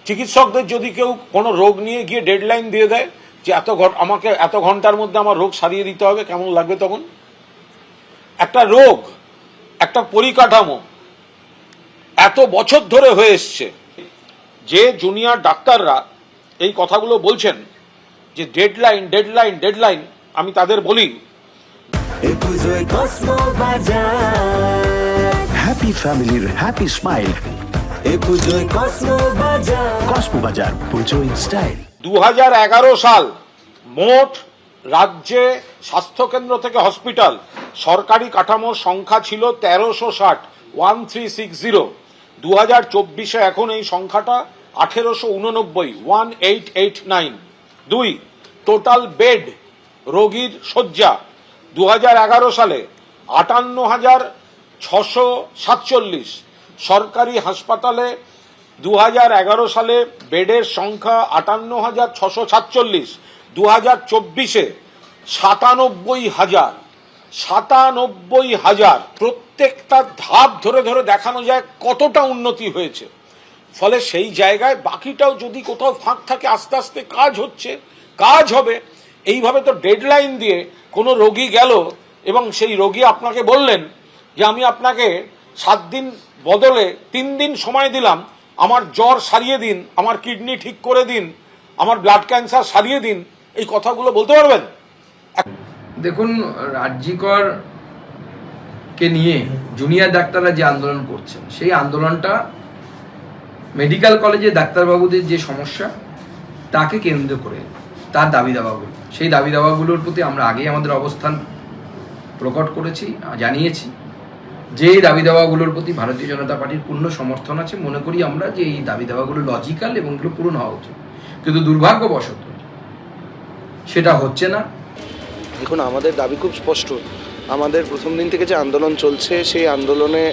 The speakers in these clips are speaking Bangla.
চিকিৎসকদের যদি কেউ কোনো রোগ নিয়ে গিয়ে ডেডলাইন দিয়ে দেয় যে আমাকে এত ঘন্টার মধ্যে আমার রোগ সারিয়ে দিতে হবে, কেমন লাগবে তখন? একটা রোগ, একটা পরিকাঠামো এত বছর ধরে হয়ে এসছে, যে জুনিয়র ডাক্তাররা এই কথাগুলো বলছেন যে ডেডলাইন ডেডলাইন ডেডলাইন, আমি তাদের বলি হ্যাপি ফ্যামিলির হ্যাপি স্মাইল। কসমো বাজার, পুজোয় স্টাইল। 2011 সাল মোট রাজ্যে স্বাস্থ্যকেন্দ্র থেকে হসপিটাল সরকারি কাঠামোর সংখ্যা ছিল 1360, 1360। 2024-এ এখন এই সংখ্যাটা 1889, 1889। 2, টোটাল বেড, রোগীর শয্যা 2011 সালে 58,647। সরকারি হাসপাতালে 2011 সালে বেডের সংখ্যা 58,647, 2024-এ 97,000। প্রত্যেকটা ধাপ ধরে ধরে দেখানো যায় কতটা উন্নতি হয়েছে। ফলে সেই জায়গায় বাকিটাও যদি কোথাও ফাঁক থাকে, আস্তে আস্তে কাজ হচ্ছে, কাজ হবে। এইভাবে তো ডেডলাইন দিয়ে কোনো রোগী গেল এবং সেই রোগী আপনাকে বললেন যে আমি আপনাকে 7 দিন বদলে 3 দিন সময় দিলাম, আমার জ্বর সারিয়ে দিন, আমার কিডনি ঠিক করে দিন, আমার ব্লাড ক্যান্সার সারিয়ে দিন, এই কথাগুলো বলতে পারবেন? দেখুন, রাজ্যিকর কে নিয়ে জুনিয়র ডাক্তাররা যে আন্দোলন করছেন, সেই আন্দোলনটা মেডিকেল কলেজে ডাক্তারবাবুদের যে সমস্যা তাকে কেন্দ্র করে, তার দাবি দাওয়াগুলো, সেই দাবি দাওয়াগুলোর প্রতি আমরা আগেই আমাদের অবস্থান প্রকট করেছি, জানিয়েছি যে এই দাবি দাওয়াগুলোর প্রতি ভারতীয় জনতা পার্টির পূর্ণ সমর্থন আছে। মনে করি আমরা যে এই দাবি দাওয়াগুলো লজিক্যাল এবং এগুলো পূরণ হওয়া উচিত, কিন্তু দুর্ভাগ্যবশত সেটা হচ্ছে না। দেখুন, আমাদের দাবি খুব স্পষ্ট। আমাদের প্রথম দিন থেকে যে আন্দোলন চলছে, সেই আন্দোলনে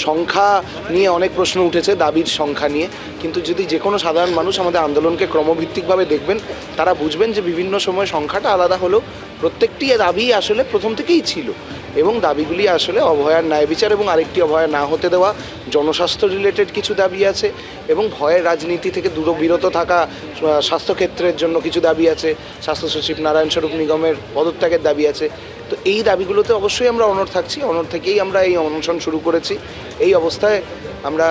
সংখ্যা নিয়ে অনেক প্রশ্ন উঠেছে, দাবির সংখ্যা নিয়ে। কিন্তু যদি যে কোনো সাধারণ মানুষ আমাদের আন্দোলনকে ক্রমভিত্তিকভাবে দেখবেন, তারা বুঝবেন যে বিভিন্ন সময় সংখ্যাটা আলাদা হলেও প্রত্যেকটি দাবি আসলে প্রথম থেকেই ছিল, এবং দাবিগুলি আসলে অভয়ার ন্যায় বিচার এবং আরেকটি অভয়া না হতে দেওয়া, জনস্বাস্থ্য রিলেটেড কিছু দাবি আছে, এবং ভয়ের রাজনীতি থেকে বিরত থাকা স্বাস্থ্যক্ষেত্রের জন্য কিছু দাবি আছে, স্বাস্থ্য সচিব নারায়ণ স্বরূপ নিগমের পদত্যাগের দাবি আছে। তো এই দাবিগুলোতে অবশ্যই আমরা অনড় থাকছি, অনড় থেকেই আমরা এই অনশন শুরু করেছি। এই অবস্থায় আমরা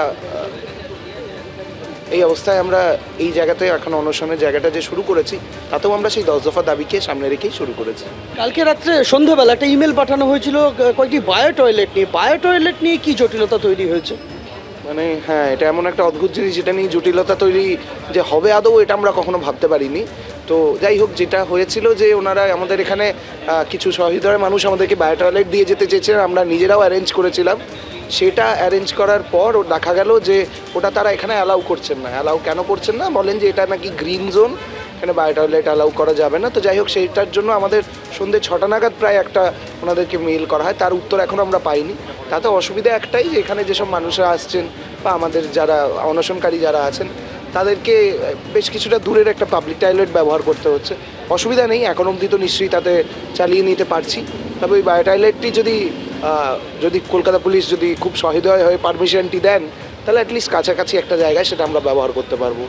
এই জায়গাতে এখন অনশনের জায়গাটা যে শুরু করেছি, তাতেও আমরা সেই 10 দফা দাবিকে সামনে রেখেই শুরু করেছি। কালকে রাত্রে সন্ধ্যাবেলা একটা ইমেল পাঠানো হয়েছিল কয়েকটি বায়ো টয়লেট নিয়ে কি জটিলতা তৈরি হয়েছে? মানে হ্যাঁ, এটা এমন একটা অদ্ভুত জিনিস, যেটা নিয়ে জটিলতা তৈরি যে হবে আদৌ, এটা আমরা কখনো ভাবতে পারিনি। তো যাই হোক, যেটা হয়েছিল যে ওনারা আমাদের এখানে কিছু সহৃদয় মানুষ আমাদেরকে বায়ো টয়লেট দিয়ে যেতে চেয়েছিলেন, আমরা নিজেরাও অ্যারেঞ্জ করেছিলাম। সেটা অ্যারেঞ্জ করার পর দেখা গেল যে ওটা তারা এখানে অ্যালাউ করছেন না। অ্যালাউ কেন করছেন না? বলেন যে এটা নাকি গ্রিন জোন, এখানে বায়ো টয়লেট অ্যালাউ করা যাবে না। তো যাই হোক, সেইটার জন্য আমাদের সন্ধ্যে 6টা নাগাদ প্রায় একটা ওনাদেরকে মেইল করা হয়, তার উত্তর এখন আমরা পাইনি। তাতে অসুবিধা একটাই, যে এখানে যেসব মানুষরা আসছেন বা আমাদের যারা অনশনকারী যারা আছেন, তাদেরকে বেশ কিছুটা দূরের একটা পাবলিক টয়লেট ব্যবহার করতে হচ্ছে। অসুবিধা নেই, এখন অবধি তো নিশ্চয়ই তাতে চালিয়ে নিতে পারছি। তবে ওই বায়ো টয়লেটটি যদি কলকাতা পুলিশ যদি খুব সহৃদয় হয়ে পারমিশনটি দেন, তাহলে অ্যাটলিস্ট কাছাকাছি একটা জায়গায় সেটা আমরা ব্যবহার করতে পারবো।